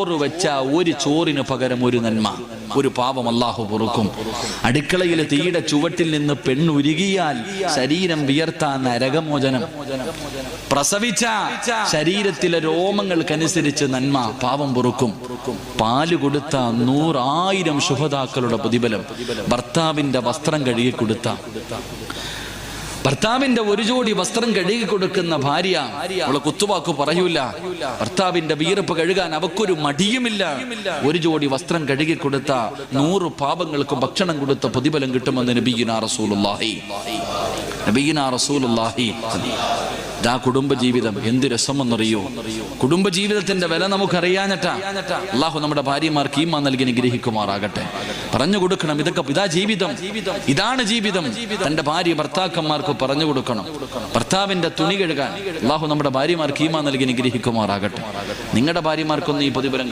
ചോറ് വെച്ച ഒരു ചോറിന് പകരം ഒരു നന്മ, ഒരു പാപം അല്ലാഹു പൊറുക്കും. അടുക്കളയിലെ തീയുടെ ചുവട്ടിൽ നിന്ന് പെണ്ണുരുകിയാൽ ശരീരം വിയർത്താൻ നരകമോചനം. പ്രസവിച്ച ശരീരത്തിലെ രോമങ്ങൾക്കനുസരിച്ച് നന്മ, പാപം പൊറുക്കും. പാല് കൊടുത്ത 100,000 ശുഹദാക്കളുടെ പ്രതിഫലം. ഭർത്താവിന്റെ വസ്ത്രം കഴുകി കൊടുത്ത, ഭർത്താവിന്റെ ഒരു ജോഡി വസ്ത്രം കഴുകി കൊടുക്കുന്ന ഭാര്യ, അവളെ കുത്തുവാക്ക് പറയൂല. ഭർത്താവിന്റെ വിയർപ്പ് കഴുകാൻ അവക്കൊരു മടിയുമില്ല. ഒരു ജോഡി വസ്ത്രം കഴുകി കൊടുത്ത 100 പാപങ്ങൾക്ക് ഭക്ഷണം കൊടുത്ത പ്രതിഫലം കിട്ടുമെന്ന് നബിയുനാ റസൂലുള്ളാഹി. ആ കുടുംബജീവിതം എന്ത് രസമെന്നറിയോ? കുടുംബജീവിതത്തിന്റെ വില നമുക്കറിയാഞ്ഞിട്ടാ. അള്ളാഹു നമ്മുടെ ഭാര്യമാർക്ക് ഈമാൻ നൽകി അനുഗ്രഹിക്കുമാറാകട്ടെ. പറഞ്ഞു കൊടുക്കണം, ഇതാ ജീവിതം, ഇതാണ് ജീവിതം. തന്റെ ഭാര്യ ഭർത്താക്കന്മാർക്ക് പറഞ്ഞു കൊടുക്കണം. ഭർത്താവിന്റെ തുണി കഴുകാൻ അള്ളാഹു നമ്മുടെ ഭാര്യമാർക്ക് ഈമാൻ നൽകി അനുഗ്രഹിക്കുമാറാകട്ടെ. നിങ്ങളുടെ ഭാര്യമാർക്കൊന്നും ഈ പ്രതിഫലം